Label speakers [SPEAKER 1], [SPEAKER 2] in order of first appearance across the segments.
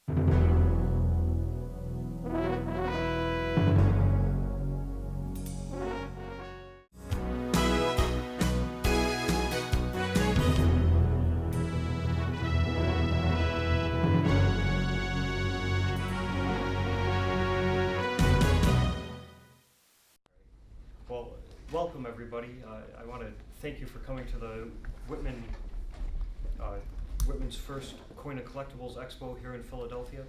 [SPEAKER 1] Well, welcome everybody. I want to thank you for coming to the Whitman's first Coin and Collectibles Expo here in Philadelphia.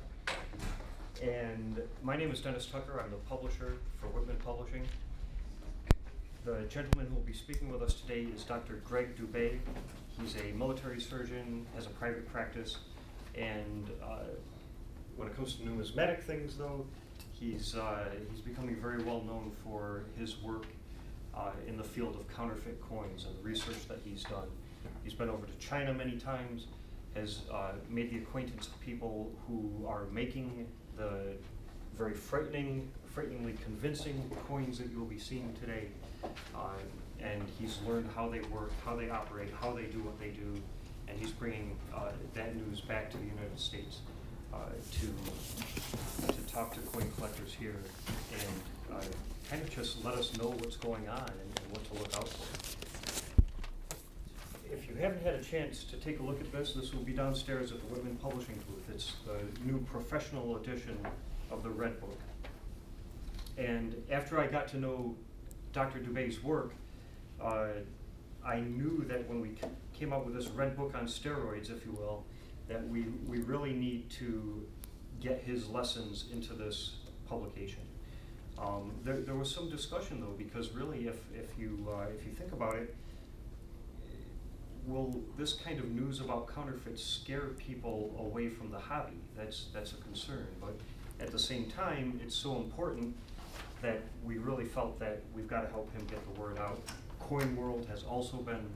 [SPEAKER 1] And my name is Dennis Tucker. I'm the publisher for Whitman Publishing. The gentleman who will be speaking with us today is Dr. Greg Dubay. He's a military surgeon, has a private practice, and when it comes to numismatic things though, he's becoming very well known for his work in the field of counterfeit coins and the research that he's done. He's been over to China many times, has made the acquaintance of people who are making the very frighteningly convincing coins that you'll be seeing today. And he's learned how they work, how they operate, how they do what they do, and he's bringing that news back to the United States to talk to coin collectors here and kind of just let us know what's going on and what to look out for. If you haven't had a chance to take a look at this will be downstairs at the Whitman Publishing booth. It's the new professional edition of the Red Book. And after I got to know Dr. Dubay's work, I knew that when we came out with this Red Book on steroids, if you will, that we really need to get his lessons into this publication. There was some discussion though, because really if you think about it, will this kind of news about counterfeits scare people away from the hobby? That's a concern, but at the same time, it's so important that we really felt that we've got to help him get the word out. Coin World has also been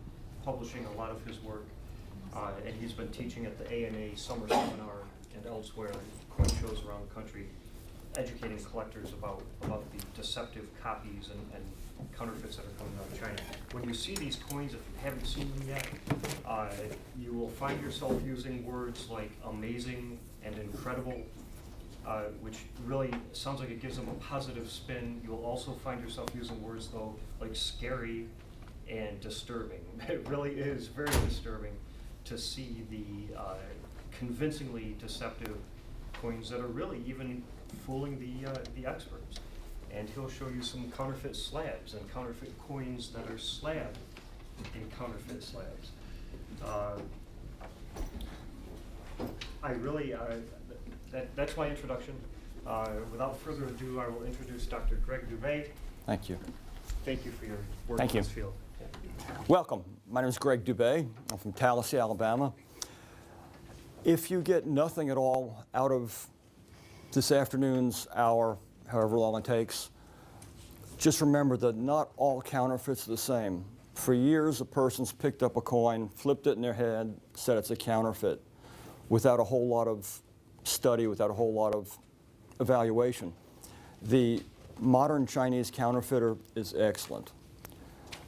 [SPEAKER 1] publishing a lot of his work, and he's been teaching at the ANA Summer Seminar and elsewhere, coin shows around the country, educating collectors about the deceptive copies and counterfeits that are coming out of China. When you see these coins, if you haven't seen them yet, you will find yourself using words like amazing and incredible, which really sounds like it gives them a positive spin. You'll also find yourself using words though like scary and disturbing. It really is very disturbing to see the convincingly deceptive coins that are really even fooling the experts. And he'll show you some counterfeit slabs and counterfeit coins that are slabbed in counterfeit slabs. That's my introduction. Without further ado, I will introduce Dr. Greg Dubay.
[SPEAKER 2] Thank you.
[SPEAKER 1] Thank you for your work in this field.
[SPEAKER 2] Welcome. My name is Greg Dubay. I'm from Tallahassee, Alabama. If you get nothing at all out of this afternoon's hour, however long it takes, just remember that not all counterfeits are the same. For years, a person's picked up a coin, flipped it in their head, said it's a counterfeit, without a whole lot of study, without a whole lot of evaluation. The modern Chinese counterfeiter is excellent.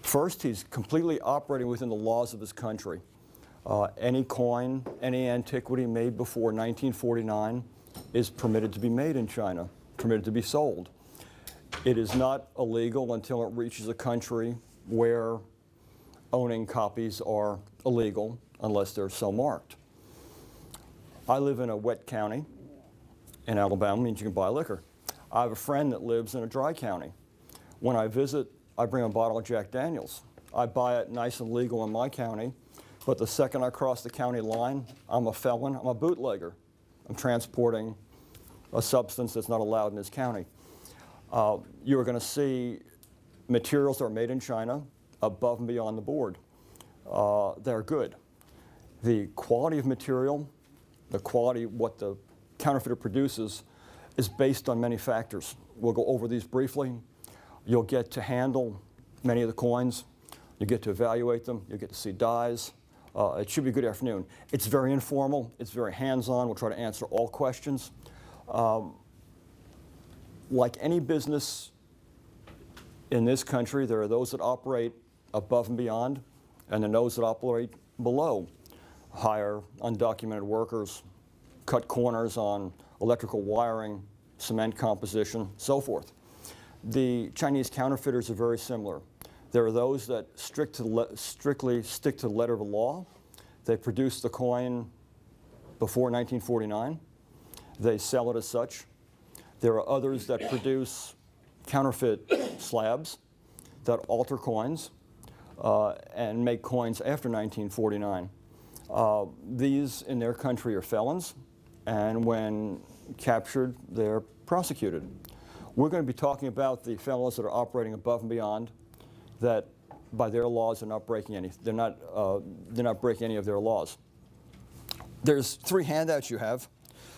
[SPEAKER 2] First, he's completely operating within the laws of his country. Any coin, any antiquity made before 1949 is permitted to be made in China, permitted to be sold. It is not illegal until it reaches a country where owning copies are illegal unless they're so marked. I live in a wet county in Alabama, means you can buy liquor. I have a friend that lives in a dry county. When I visit, I bring a bottle of Jack Daniels. I buy it nice and legal in my county, but the second I cross the county line, I'm a felon, I'm a bootlegger. I'm transporting a substance that's not allowed in this county. You're going to see materials that are made in China above and beyond the board. They're good. The quality of material, the quality of what the counterfeiter produces is based on many factors. We'll go over these briefly. You'll get to handle many of the coins. You get to evaluate them. You'll get to see dies. It should be a good afternoon. It's very informal. It's very hands-on. We'll try to answer all questions. Like any business in this country, there are those that operate above and beyond, and then those that operate below. Hire undocumented workers, cut corners on electrical wiring, cement composition, so forth. The Chinese counterfeiters are very similar. There are those that strictly stick to the letter of the law. They produce the coin before 1949. They sell it as such. There are others that produce counterfeit slabs that alter coins and make coins after 1949. These in their country are felons, and when captured, they're prosecuted. We're going to be talking about the fellows that are operating above and beyond, that by their laws are not breaking any. They're not breaking any of their laws. There's 3 handouts you have.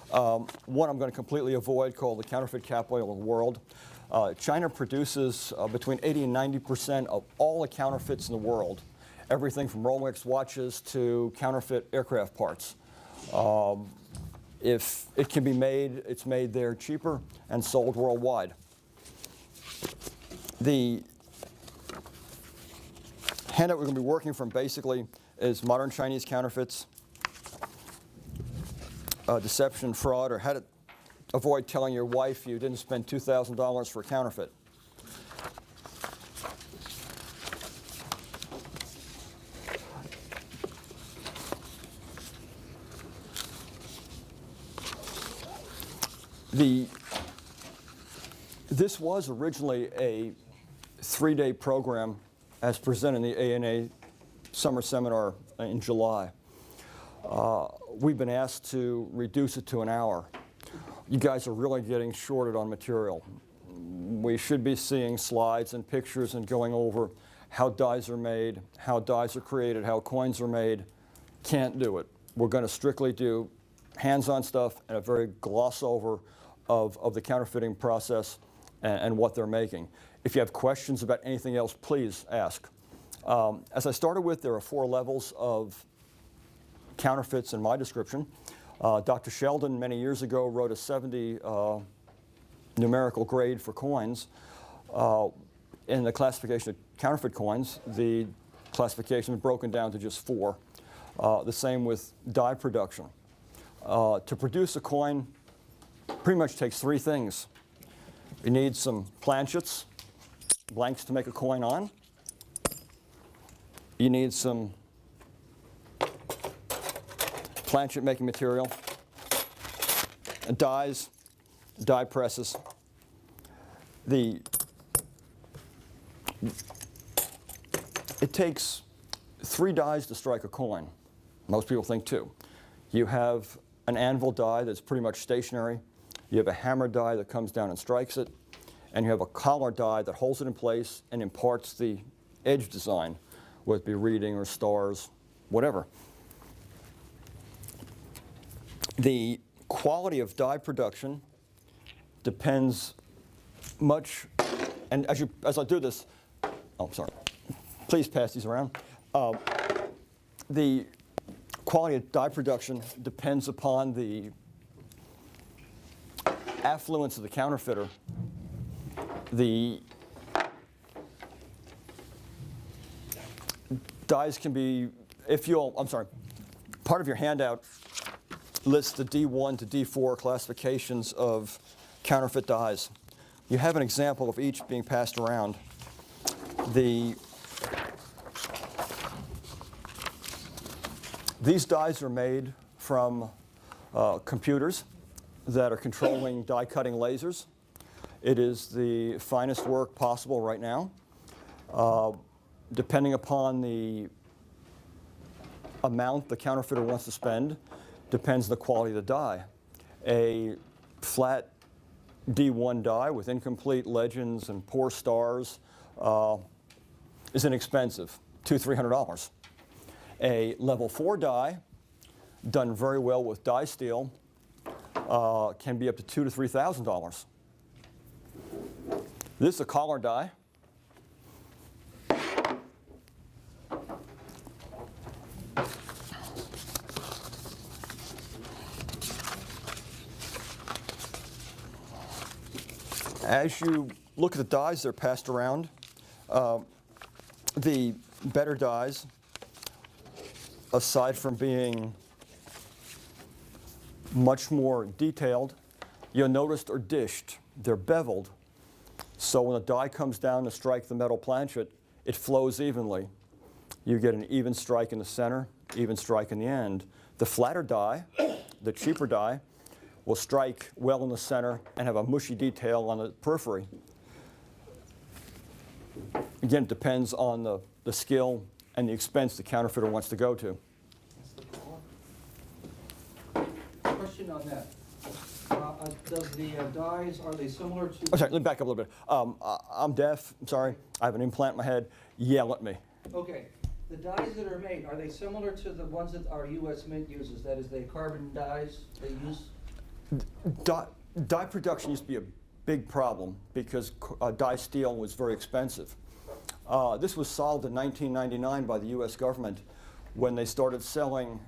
[SPEAKER 2] One I'm going to completely avoid, called the Counterfeit Capital of the World. China produces between 80 and 90% of all the counterfeits in the world, everything from Rolex watches to counterfeit aircraft parts. If it can be made, it's made there cheaper and sold worldwide. The handout we're going to be working from basically is modern Chinese counterfeits, deception, fraud, or how to avoid telling your wife you didn't spend $2,000 for a counterfeit. This was originally a 3-day program as presented in the ANA summer seminar in July. We've been asked to reduce it to an hour. You guys are really getting shorted on material. We should be seeing slides and pictures and going over how dies are made, how dies are created, how coins are made. Can't do it. We're going to strictly do hands-on stuff and a very gloss over of the counterfeiting process and what they're making. If you have questions about anything else, please ask. As I started with, there are 4 levels of counterfeits in my description. Dr. Sheldon, many years ago, wrote a 70 numerical grade for coins. In the classification of counterfeit coins, the classification is broken down to just 4. The same with die production. To produce a coin pretty much takes 3 things. You need some planchets, blanks to make a coin on. You need some planchet making material, and dies, die presses. It takes 3 dies to strike a coin. Most people think 2. You have an anvil die that's pretty much stationary. You have a hammer die that comes down and strikes it. And you have a collar die that holds it in place and imparts the edge design, whether it be reading or stars, whatever. The quality of die production depends much, and as I do this, oh, sorry, please pass these around. The quality of die production depends upon the affluence of the counterfeiter. The dies can be, part of your handout lists the D1 to D4 classifications of counterfeit dies. You have an example of each being passed around. These dies are made from computers that are controlling die cutting lasers. It is the finest work possible right now. Depending upon the amount the counterfeiter wants to spend, depends on the quality of the die. A flat D1 die with incomplete legends and poor stars is inexpensive, $200–300. A level 4 die, done very well with die steel, can be up to $2,000–3,000. This is a collar die. As you look at the dies that are passed around, the better dies, aside from being much more detailed. You'll notice they're dished, they're beveled. So when the die comes down to strike the metal planchet, it flows evenly. You get an even strike in the center, even strike in the end. The flatter die, the cheaper die, will strike well in the center and have a mushy detail on the periphery. Again, it depends on the skill and the expense the counterfeiter wants to go to.
[SPEAKER 3] Question on that. Does the dyes, are they similar to?
[SPEAKER 2] Oh, sorry, let me back up a little bit. I'm deaf, I'm sorry. I have an implant in my head. Yell at me.
[SPEAKER 3] Okay. The dyes that are made, are they similar to the ones that our U.S. Mint uses? That is, the carbon dyes they use?
[SPEAKER 2] Dye production used to be a big problem because dye steel was very expensive. This was solved in 1999 by the U.S. government when they started selling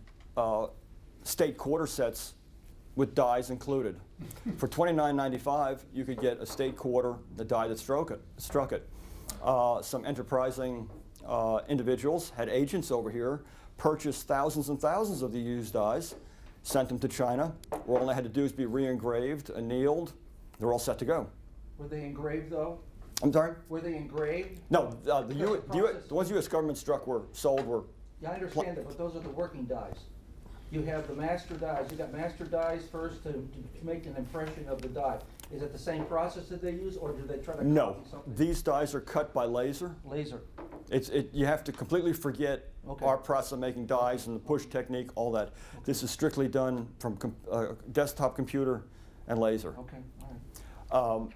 [SPEAKER 2] state quarter sets with dyes included. For $29.95, you could get a state quarter, the dye that struck it. Some enterprising individuals had agents over here, purchased thousands and thousands of the used dyes, sent them to China, where all they had to do was be re-engraved, annealed. They're all set to go.
[SPEAKER 3] Were they engraved, though?
[SPEAKER 2] I'm sorry?
[SPEAKER 3] Were they engraved?
[SPEAKER 2] No, the ones U.S. government struck were sold were.
[SPEAKER 3] Yeah, I understand that, but those are the working dyes. You have the master dyes. You got master dyes first to make an impression of the dye. Is it the same process that they use, or do they try to
[SPEAKER 2] No,
[SPEAKER 3] copy something?
[SPEAKER 2] these dyes are cut by laser.
[SPEAKER 3] Laser.
[SPEAKER 2] You have to completely forget
[SPEAKER 3] Okay.
[SPEAKER 2] our process of making dyes and the push technique, all that. This is strictly done from desktop computer and laser.
[SPEAKER 3] Okay, all right.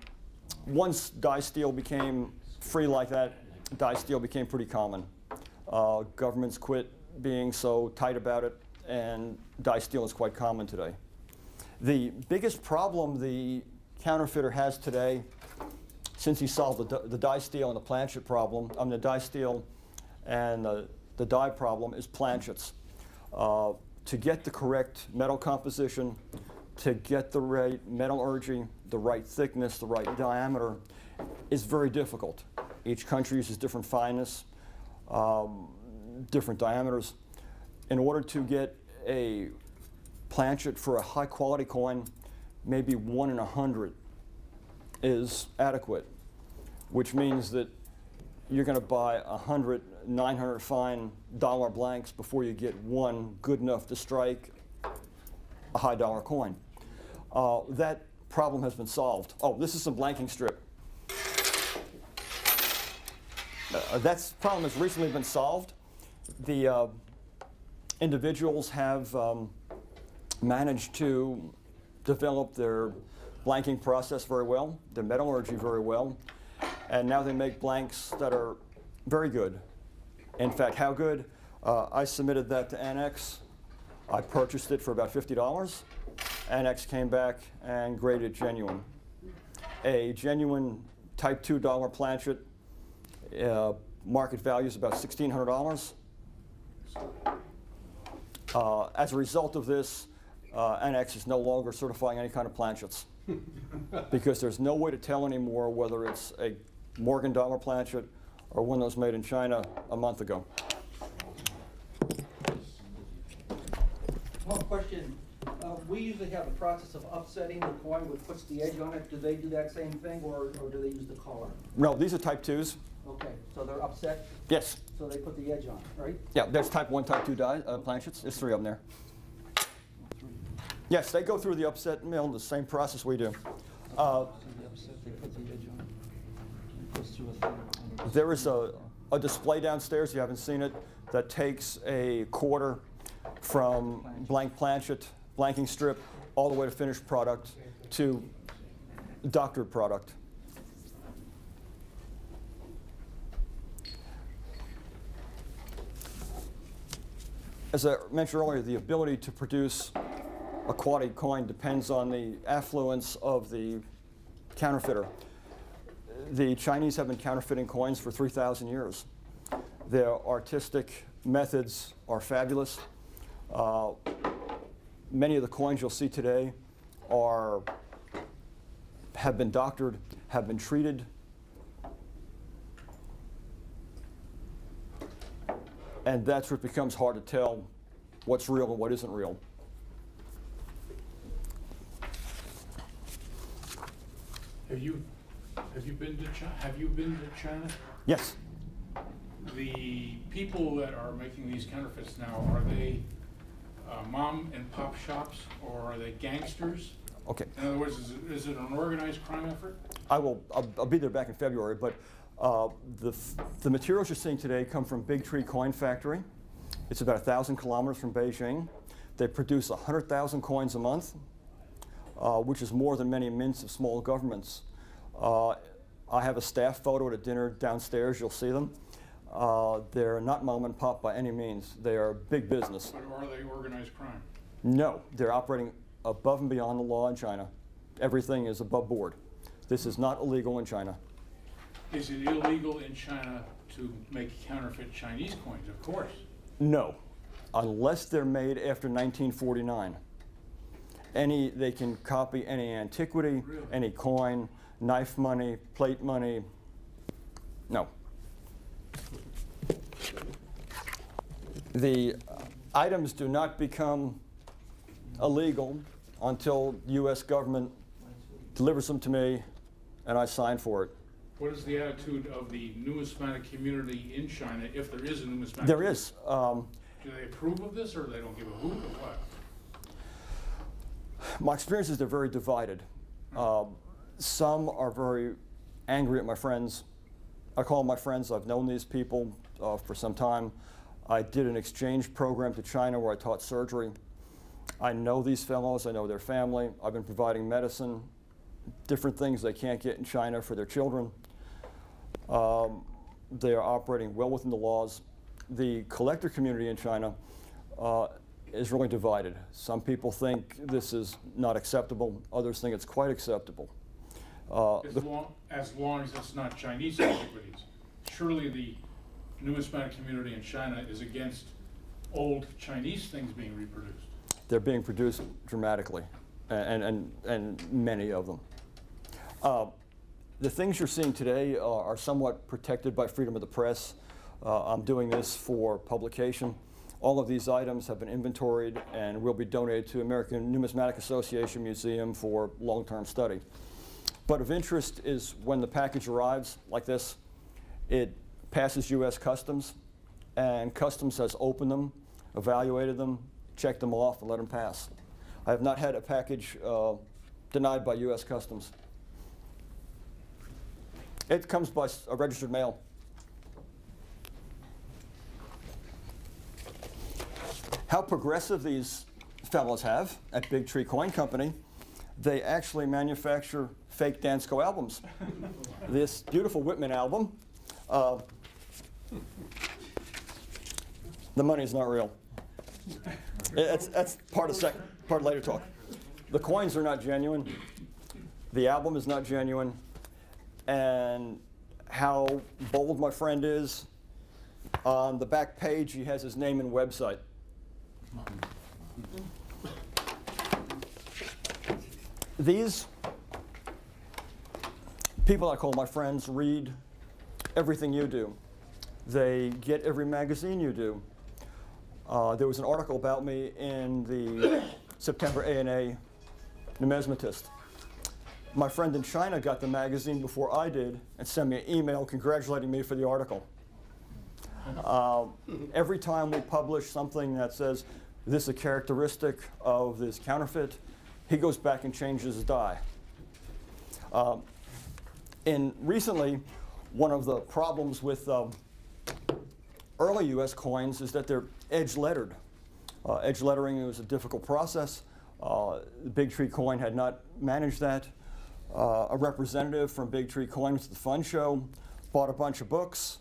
[SPEAKER 2] Once dye steel became free like that, dye steel became pretty common. Governments quit being so tight about it, and dye steel is quite common today. The biggest problem the counterfeiter has today, since he solved the dye steel and the planchet problem, the dye steel and the dye problem, is planchets. To get the correct metal composition, to get the right metallurgy, the right thickness, the right diameter, is very difficult. Each country uses different fineness, different diameters. In order to get a planchet for a high quality coin, maybe 1 in 100 is adequate, which means that you're going to buy 100, 900 fine dollar blanks before you get one good enough to strike a high dollar coin. That problem has been solved. Oh, this is some blanking strip. That problem has recently been solved. The individuals have managed to develop their blanking process very well, their metallurgy very well, and now they make blanks that are very good. In fact, how good? I submitted that to Annex. I purchased it for about $50. Annex came back and graded genuine. A genuine Type 2 dollar planchet, market value is about $1,600. As a result of this, Annex is no longer certifying any kind of planchets because there's no way to tell anymore whether it's a Morgan dollar planchet or one that was made in China a month ago.
[SPEAKER 3] One question. We usually have a process of upsetting the coin, which puts the edge on it. Do they do that same thing, or do they use the collar?
[SPEAKER 2] No, these are Type 2s.
[SPEAKER 3] Okay, so they're upset,
[SPEAKER 2] Yes.
[SPEAKER 3] so they put the edge on, right?
[SPEAKER 2] Yeah, there's Type 1, Type 2 planchets. There's 3 of them there. Yes, they go through the upset mill, the same process we do.
[SPEAKER 3] So they upset, they put the edge on. It goes through a thing.
[SPEAKER 2] There is a display downstairs, you haven't seen it, that takes a quarter from blank planchet, blanking strip, all the way to finished product to doctored product. As I mentioned earlier, the ability to produce a quality coin depends on the affluence of the counterfeiter. The Chinese have been counterfeiting coins for 3,000 years. Their artistic methods are fabulous. Many of the coins you'll see today have been doctored, have been treated, and that's what becomes hard to tell what's real and what isn't real.
[SPEAKER 4] Have you been to China?
[SPEAKER 2] Yes.
[SPEAKER 4] The people that are making these counterfeits now, are they mom and pop shops, or are they gangsters?
[SPEAKER 2] Okay.
[SPEAKER 4] In other words, is it an organized crime effort?
[SPEAKER 2] I'll be there back in February, but the materials you're seeing today come from Big Tree Coin Factory. It's about 1,000 kilometers from Beijing. They produce 100,000 coins a month, which is more than many mints of small governments. I have a staff photo at a dinner downstairs. You'll see them. They're not mom and pop by any means. They are big business.
[SPEAKER 4] But are they organized crime?
[SPEAKER 2] No, they're operating above and beyond the law in China. Everything is above board. This is not illegal in China.
[SPEAKER 4] Is it illegal in China to make counterfeit Chinese coins? Of course.
[SPEAKER 2] No, unless they're made after 1949. They can copy any antiquity,
[SPEAKER 4] Really?
[SPEAKER 2] any coin, knife money, plate money. No. The items do not become illegal until the U.S. government delivers them to me and I sign for it.
[SPEAKER 4] What is the attitude of the numismatic community in China, if there is a numismatic?
[SPEAKER 2] There is.
[SPEAKER 4] Do they approve of this, or they don't give a hoot, or what?
[SPEAKER 2] My experience is they're very divided. Some are very angry at my friends. I call them my friends. I've known these people for some time. I did an exchange program to China where I taught surgery. I know these fellows. I know their family. I've been providing medicine, different things they can't get in China for their children. They are operating well within the laws. The collector community in China is really divided. Some people think this is not acceptable. Others think it's quite acceptable.
[SPEAKER 4] As long as it's not Chinese antiquities. Surely the numismatic community in China is against old Chinese things being reproduced.
[SPEAKER 2] They're being produced dramatically, and many of them. The things you're seeing today are somewhat protected by freedom of the press. I'm doing this for publication. All of these items have been inventoried and will be donated to American Numismatic Association Museum for long-term study. But of interest is when the package arrives like this, it passes U.S. Customs, and Customs has opened them, evaluated them, checked them off, and let them pass. I have not had a package denied by U.S. Customs. It comes by a registered mail. How progressive these fellows have at Big Tree Coin Company. They actually manufacture fake Dansko albums. This beautiful Whitman album, the money is not real. That's part of later talk. The coins are not genuine. The album is not genuine. And how bold my friend is, on the back page he has his name and website. These people I call my friends read everything you do. They get every magazine you do. There was an article about me in the September A&A Numismatist. My friend in China got the magazine before I did and sent me an email congratulating me for the article. Every time we publish something that says this is a characteristic of this counterfeit, he goes back and changes the die. Recently, one of the problems with early U.S. coins is that they're edge lettered. Edge lettering was a difficult process. The Big Tree Coin had not managed that. A representative from Big Tree Coin was at the fun show, bought a bunch of books,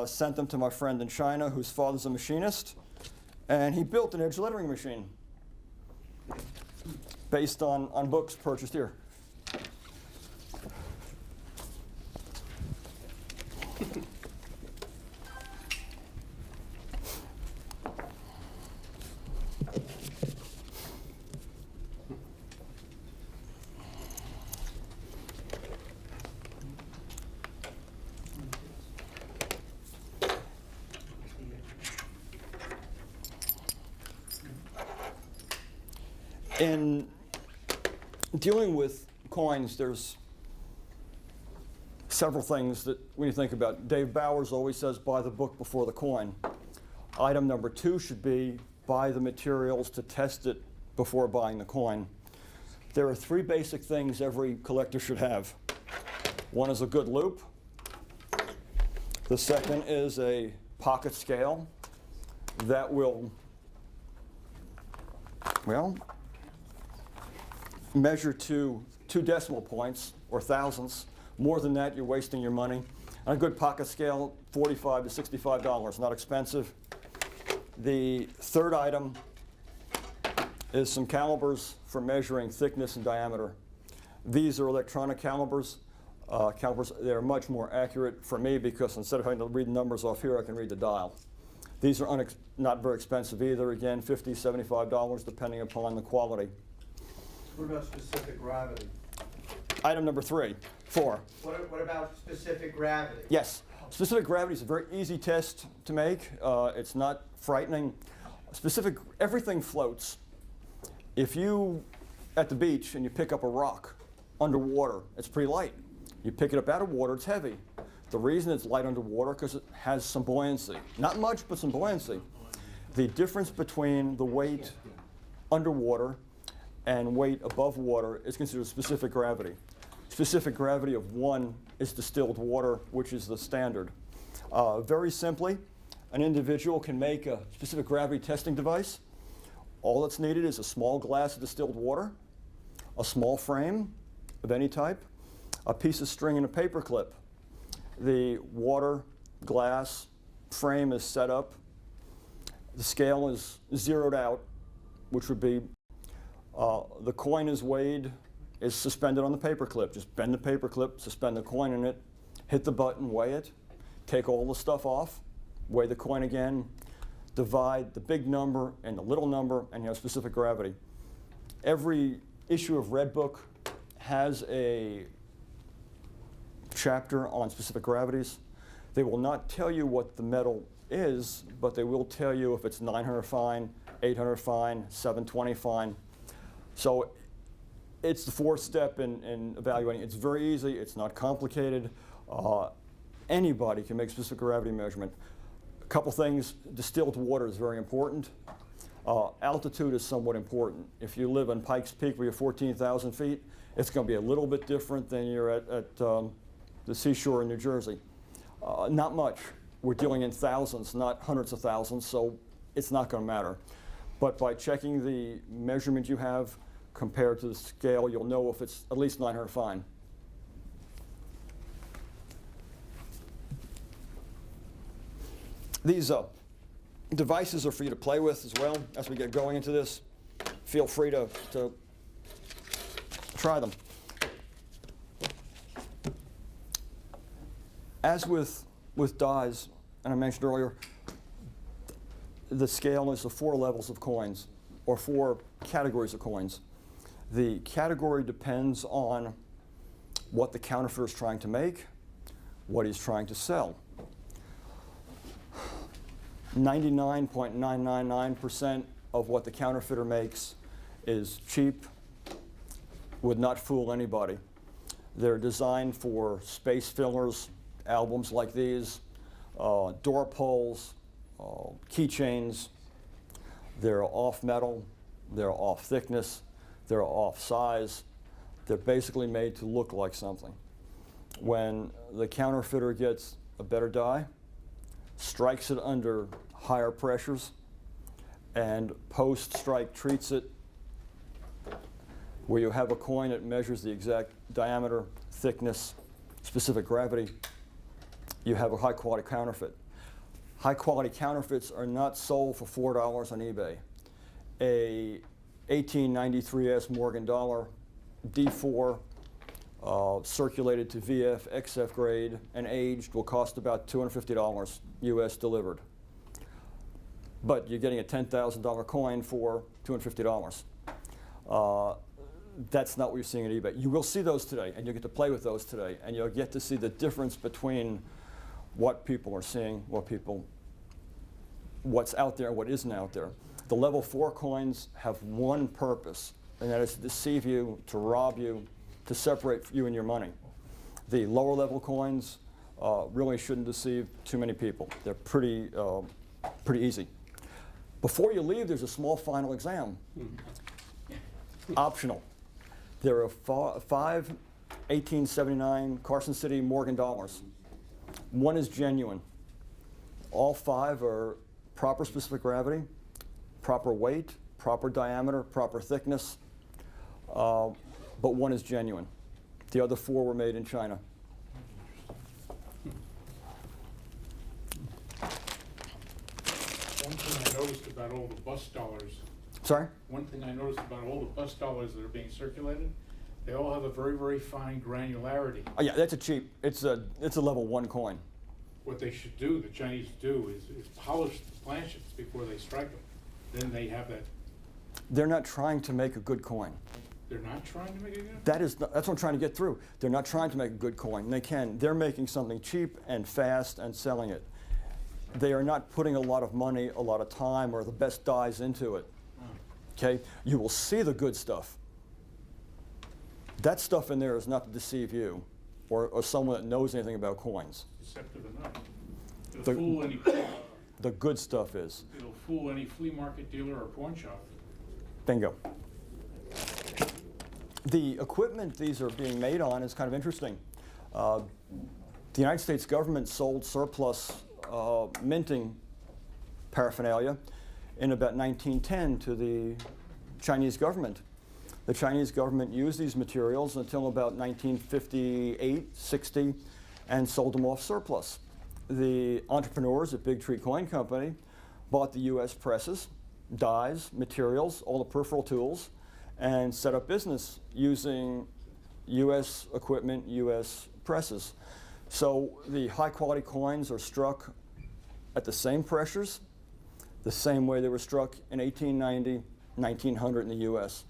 [SPEAKER 2] sent them to my friend in China, whose father's a machinist, and he built an edge lettering machine based on books purchased here. In dealing with coins, there's several things that when you think about. Dave Bowers always says, buy the book before the coin. Item number 2 should be, buy the materials to test it before buying the coin. There are 3 basic things every collector should have. One is a good loop. The second is a pocket scale that will, well, measure to 2 decimal points or thousandths. More than that, you're wasting your money. On a good pocket scale, $45 to $65, not expensive. The third item is some calipers for measuring thickness and diameter. These are electronic calipers. They're much more accurate for me because instead of having to read the numbers off here, I can read the dial. These are not very expensive either. Again, $50, $75, depending upon the quality.
[SPEAKER 5] What about specific gravity?
[SPEAKER 2] Item number 4.
[SPEAKER 5] What about specific gravity?
[SPEAKER 2] Yes, specific gravity is a very easy test to make. It's not frightening. Everything floats. If you, at the beach, and you pick up a rock underwater, it's pretty light. You pick it up out of water, it's heavy. The reason it's light underwater because it has some buoyancy. Not much, but some buoyancy. The difference between the weight underwater and weight above water is considered specific gravity. Specific gravity of 1 is distilled water, which is the standard. Very simply, an individual can make a specific gravity testing device. All that's needed is a small glass of distilled water, a small frame of any type, a piece of string and a paper clip. The water glass frame is set up. The scale is zeroed out, which would be the coin is weighed, is suspended on the paper clip. Just bend the paper clip, suspend the coin in it, hit the button, weigh it, take all the stuff off, weigh the coin again, divide the big number and the little number, and you have specific gravity. Every issue of Red Book has a chapter on specific gravities. They will not tell you what the metal is, but they will tell you if it's 900 fine, 800 fine, 720 fine. So it's the 4th step in evaluating. It's very easy. It's not complicated. Anybody can make specific gravity measurement. A couple things. Distilled water is very important. Altitude is somewhat important. If you live on Pikes Peak where you're 14,000 feet, it's going to be a little bit different than you're at the seashore in New Jersey. Not much. We're dealing in thousands, not hundreds of thousands, so it's not going to matter. But by checking the measurement you have compared to the scale, you'll know if it's at least 900 fine. These devices are for you to play with as well as we get going into this. Feel free to try them. As with dies, and I mentioned earlier, the scale is the 4 levels of coins, or 4 categories of coins. The category depends on what the counterfeiter is trying to make, what he's trying to sell. 99.999% of what the counterfeiter makes is cheap, would not fool anybody. They're designed for space fillers, albums like these, door pulls, keychains. They're off metal, they're off thickness, they're off size. They're basically made to look like something. When the counterfeiter gets a better die, strikes it under higher pressures, and post-strike treats it where you have a coin that measures the exact diameter, thickness, specific gravity, you have a high-quality counterfeit. High-quality counterfeits are not sold for $4 on eBay. A 1893 Morgan dollar D4 circulated to VF, XF grade, and aged will cost about $250 US delivered. But you're getting a $10,000 coin for $250. That's not what you're seeing at eBay. You will see those today, and you'll get to play with those today, and you'll get to see the difference between what people are seeing, what's out there and what isn't out there. The level 4 coins have one purpose, and that is to deceive you, to rob you, to separate you and your money. The lower level coins really shouldn't deceive too many people. They're pretty easy. Before you leave, there's a small final exam. Optional. There are 5 1879 Carson City Morgan dollars. One is genuine. All 5 are proper specific gravity, proper weight, proper diameter, proper thickness, but one is genuine. The other 4 were made in China.
[SPEAKER 4] One thing I noticed about all the bus dollars,
[SPEAKER 2] Sorry?
[SPEAKER 4] one thing I noticed about all the bus dollars that are being circulated, they all have a very, very fine granularity.
[SPEAKER 2] Oh, yeah, that's a cheap. It's a level 1 coin.
[SPEAKER 4] What they should do, the Chinese do, is polish the planchets before they strike them. Then they have that.
[SPEAKER 2] They're not trying to make a good coin.
[SPEAKER 4] They're not trying to make it good?
[SPEAKER 2] That's what I'm trying to get through. They're not trying to make a good coin. They can. They're making something cheap and fast and selling it. They are not putting a lot of money, a lot of time, or the best dyes into it. Okay? You will see the good stuff. That stuff in there is not to deceive you or someone that knows anything about coins.
[SPEAKER 4] Deceptive enough.
[SPEAKER 2] The-
[SPEAKER 4] It'll
[SPEAKER 2] The good stuff is.
[SPEAKER 4] fool any flea market dealer or pawn shop.
[SPEAKER 2] Bingo. The equipment these are being made on is kind of interesting. The United States government sold surplus minting paraphernalia in about 1910 to the Chinese government. The Chinese government used these materials until about 1958, 60, and sold them off surplus. The entrepreneurs at Big Tree Coin Company bought the U.S. presses, dyes, materials, all the peripheral tools, and set up business using U.S. equipment, U.S. presses. So the high quality coins are struck at the same pressures, the same way they were struck in 1890, 1900 in the U.S.